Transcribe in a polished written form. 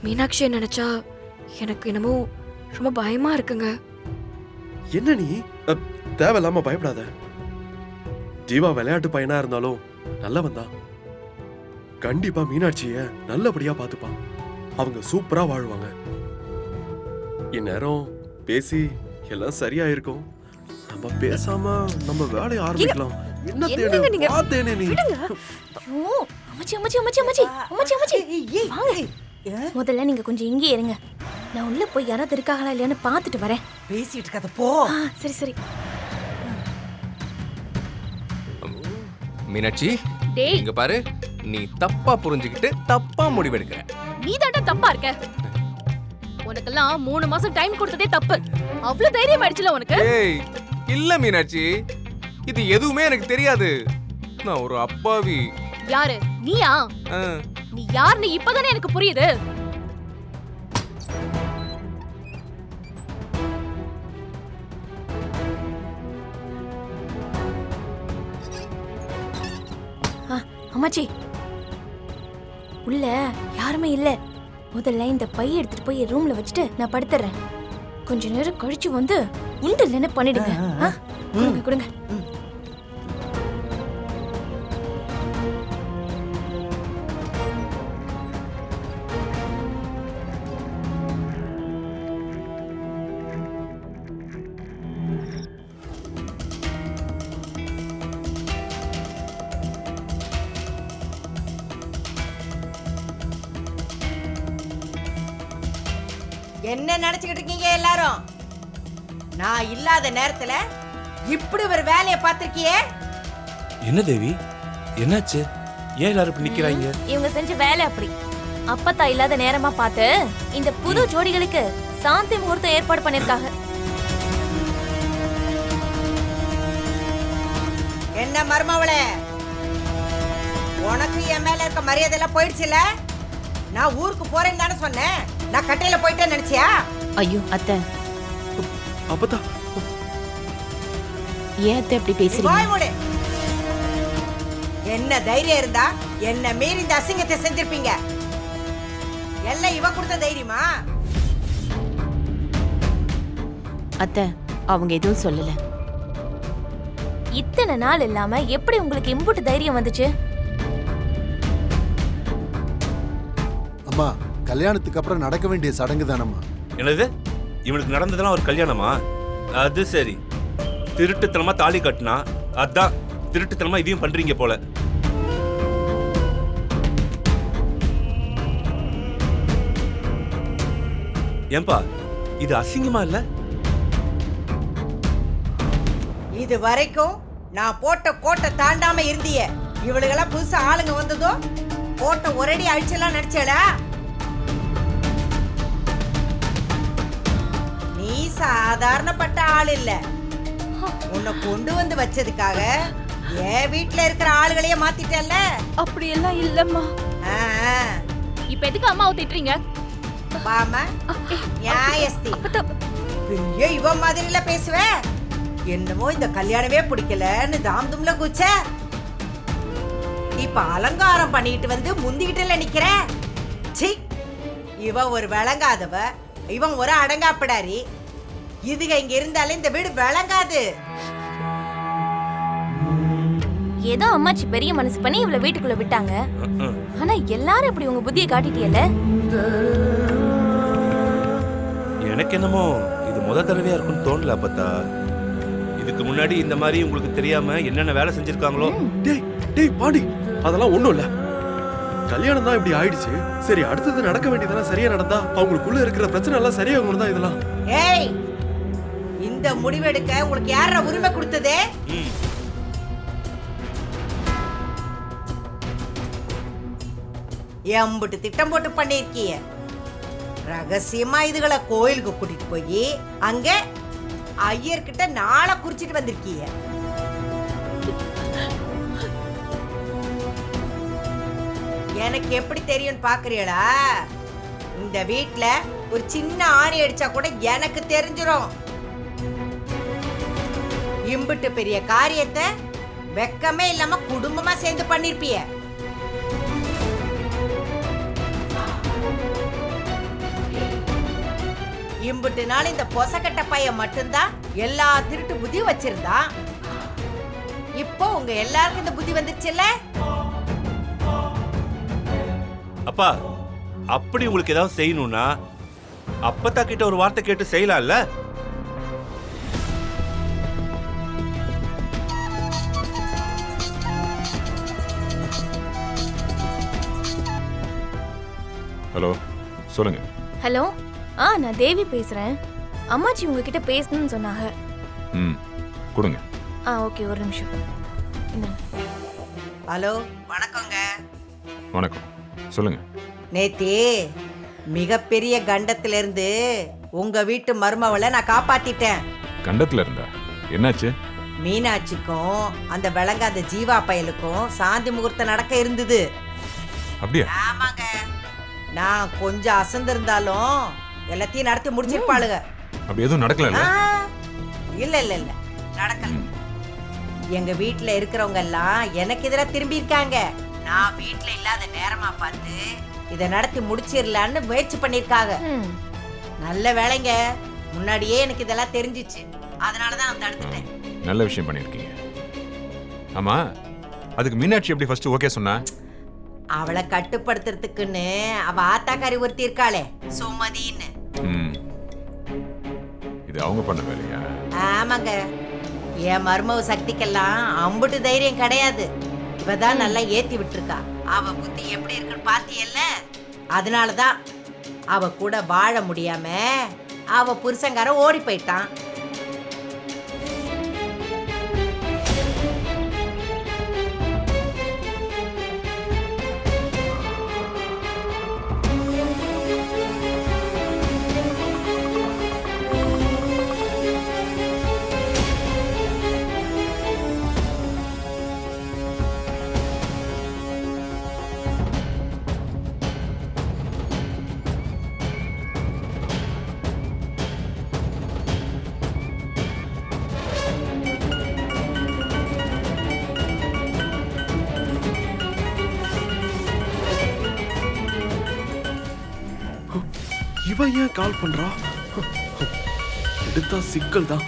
மீனாட்சியை நினைச்சா எனக்கு என்னமோ ரொம்ப பயமா இருக்குங்க. என்ன நீ தேவையில்லாம பயப்படாத. ஜீவா விளையாட்டு பையனா இருந்தாலும் நல்லவன் தான். கண்டிப்பா மீனாட்சிய நல்லபடியா பாத்துப்பான். அவங்க சூப்பரா வாழ்வாங்க. இந்நேரம் பேசி எல்லாம் சரியா இருக்கும். நம்ம பேசாம நம்ம வேலையை ஆரம்பிக்கலாம். என்ன தேனே பார்த்தேனே நீ. ஐயோ அம்மாச்சி அம்மாச்சி அம்மாச்சி அம்மாச்சி அம்மாச்சி அம்மாச்சி வாங்க. முதல்ல நீங்க கொஞ்சம் இங்கே இருங்க. நான் உள்ள போய் யாராவது இருக்காங்களா இல்லையான்னு பார்த்துட்டு வரேன். பேசிட்டு இருக்காத போ. சரி சரி. மீனாட்சி டேய் இங்க பாரு, நீ தப்பா புரிஞ்சுக்கிட்டு தப்பா முடிவெடுக்கிற. நீ தாண்டா தப்பா இருக்க. உனக்கெல்லாம் 3 மாசம் டைம் கொடுத்ததே தப்பு. அவ்வளவு தைரியம் ஆயிடுச்சுல உனக்கு. ஏய் இல்ல மீனாட்சி, இது எதுவுமே எனக்கு தெரியாது. நான் ஒரு அப்பாவி. யாரு நீயா? ஆ. நீ யாருன்னு இப்பதானே எனக்கு புரியுது. அம்மாச்சி உள்ள யாருமே இல்ல. முதல்ல இந்த பைய எடுத்துட்டு போய் ரூம்ல வச்சுட்டு நான் படுத்துறேன். கொஞ்ச நேரம் கழிச்சு வந்து உண்டு இல்லைன்னு பண்ணிடுங்க. கொடுங்க கொடுங்க. என்ன நினைச்சுக்கிட்டு இருக்கீங்க எல்லாரும்? நான் இல்லாத நேரத்துல இப்படி ஒரு வேலையை பார்த்திருக்கியே. என்ன தேவி, என்னாச்சு? ஏன் எல்லாரும் இப்படி நிக்கிறாங்க? இவங்க செஞ்ச வேலை அப்படி. அப்பத்தா இல்லாத நேரமா பார்த்து இந்த புது ஜோடிகளுக்கு சாந்தி முகூர்த்தம் ஏற்பாடு பண்ணிருக்காங்க. என்ன மருமவளே, உனக்கு என் மேல இருக்க மரியாதை எல்லாம் போயிடுச்சுல? நான் ஊருக்கு போறேன்னு தானே சொன்னேன். நான் கட்டையில போயிட்டேன்னு நினைச்சியா? ஐயோ அத்தை, அப்பதா ஏன் அத்தை இப்படி பேசுறீங்க? வாய் மூடு. என்ன தைரியம் இருந்தா என்ன மீறி இந்த அசிங்கத்தை செஞ்சிருப்பீங்க. எல்லாம் இவ கொடுத்த தைரியமா? அத்தை அவங்க எதுவும் சொல்லல. இத்தனை நாள் இல்லாம எப்படி உங்களுக்கு இம்புட்டு தைரியம் வந்துச்சு? அம்மா, கல்யாணத்துக்கு அப்புறம் நடக்க வேண்டிய சடங்கு தானம்மா. என்னது, இவனுக்கு நடந்ததெல்லாம் ஒரு கல்யாணமா? அது சரி, திருட்டுத்தனமா தாலி கட்டினா அதான் திருட்டுத்தனமா இதையும் பண்றீங்க போல. ஏன்பா இது அசிங்கமா இல்ல? இது வரைக்கும் நான் போட்ட கோட்டை தாண்டாம இருந்திய. இவளுகெல்லாம் புதுசா ஆளுங்க வந்ததோ கோட்டை ஒரடி அழிச்செல்லாம் நடிச்சடா. நீ சாதாரணப்பட்ட ஆள் இல்ல. உன்னை கொண்டு வந்து வச்சதுக்காக என் வீட்டுல இருக்கிற ஆளுகளையே மாத்திட்டல்ல. அப்படி எல்லாம் இல்லம்மா. இப்ப எதுக்கு அம்மாவை திட்டுறீங்க? வாமா நியாயஸ்தி. பெரிய இவ மாதிரில பேசுவ. என்னமோ இந்த கல்யாணமே பிடிக்கலன்னு தாம்தும்ல குச்ச. இப்ப அலங்காரம் பண்ணிட்டு வந்து முந்திக்கிட்டுல நிக்கிற. சி, இவ ஒரு விளங்காதவ, இவன் ஒரு அடங்காப்பிடாரி. இதுக இங்க இருந்தாலும் இந்த வீடு விளங்காது. ஏதோ அம்மாச்சி பெரிய மனசு பண்ணி இவள வீட்டுக்குள்ள விட்டாங்க. ஆனா எல்லாரும் இப்படி உங்க புத்தியை காட்டிட்டியல்ல. எனக்கு என்னமோ இது முத தடவையா இருக்குன்னு தோணல அப்பத்தா. இதுக்கு முன்னாடி இந்த மாதிரி உங்களுக்கு தெரியாம என்னென்ன வேலை செஞ்சிருக்காங்களோ. டேய் டேய் பாண்டி, அதெல்லாம் ஒண்ணும் இல்ல. கல்யாணம் தான் இப்படி ஆயிடுச்சு. சரி, அடுத்தது நடக்க வேண்டியதெல்லாம் சரியா நடந்தா அவங்களுக்குள்ள இருக்கிற பிரச்சனை எல்லாம் சரியாகும் தான் இதெல்லாம். ஏய், இந்த முடிவெடுக்க உங்களுக்கு யார உரிமை கொடுத்ததே? எம்புட்டு திட்டம் போட்டு பண்ணிருக்கீங்க. ரகசியமா இதுகளை கோயிலுக்கு கூட்டிட்டு போய் அங்க ஐயர்கிட்ட நாளை குறிச்சிட்டு வந்திருக்கீங்க. எனக்கு எப்படி தெரியும் பாக்குறீங்களா? இந்த வீட்ல ஒரு சின்ன ஆணி அடிச்சா கூட எனக்கு தெரிஞ்சிரும். இம்புட்டு பெரிய காரியத்தை வெக்கமே இல்லாம குடும்பமா சேர்ந்து பண்ணிருப்பிய. இம்புட்டு நாள் இந்த பொசக்கட்ட பையன் மட்டும்தான் எல்லா திருட்டு புத்தி வச்சிருந்தான். இப்போ உங்க எல்லாருக்கும் இந்த புத்தி வந்துருச்சுல்ல? அப்பா அப்படி உங்களுக்கு ஏதாவது செய்யணும்னா அப்பத்தா கிட்ட ஒரு வார்த்தை கேட்டு செய்யலாம்ல. ஹலோ சொல்லுங்க. ஹலோ, நான் தேவி பேசுறேன். அம்மாச்சி உங்ககிட்ட பேசணும்னு சொன்னாங்க. ம் கொடுங்க. ஓகே, ஒரு நிமிஷம். இந்தாங்க. ஹலோ, வணக்கங்க. வணக்கம், சொல்லுங்க. நேத்தி மிகப்பெரிய கண்டத்திலிருந்து உங்க வீட்டு மருமவளை நான் காப்பாத்திட்டேன். கண்டத்துல இருந்தா என்னாச்சு? மீனாட்சிக்கும் அந்த விளங்காத ஜீவா பயலுக்கும் சாந்தி முகூர்த்தம் நடக்க இருந்தது. அப்படியா? ஆமாங்க, நான் கொஞ்சம் அசந்திருந்தாலும் எல்லாத்தையும் நடத்தி முடிச்சிருப்பாளுங்க. அப்படி எதுவும் நடக்கல? இல்ல இல்ல இல்ல நடக்கல. எங்க வீட்டுல இருக்கிறவங்க எல்லாம் எனக்கு எதிராக திரும்பி இருக்காங்க. நான் வீட்டுல இல்லாத நேரமா பார்த்து இதை நடத்தி முடிச்சிடலான்னு முயற்சி பண்ணிருக்காங்க. நல்ல வேலைங்க, முன்னாடியே எனக்கு இதெல்லாம் தெரிஞ்சிச்சு. அதனாலதான் நான் தடுத்துட்டேன். நல்ல விஷயம் பண்ணிருக்கீங்க. ஆமா, அதுக்கு மீனாட்சி எப்படி ஃபர்ஸ்ட் ஓகே சொன்னா? அவளை கட்டுப்படுத்துறதுக்குன்னு அவ ஆத்தாக்காரி ஒருத்தி இருக்காளே, சுமதின்னு. இது அவங்க பண்ண வேலையா? ஆமாங்க, என் மருமவ சக்திக்கெல்லாம் அம்புட்டு தைரியம் கிடையாது. இவதான் நல்லா ஏத்தி விட்டுருக்கா. அவ புத்தி எப்படி இருக்குன்னு பாத்தியல்ல? அதனாலதான் அவ கூட வாழ முடியாம அவ புருஷங்கார ஓடி போயிட்டான். இவன் ஏன் கால் பண்றா? எடுத்தா சிக்கல் தான்.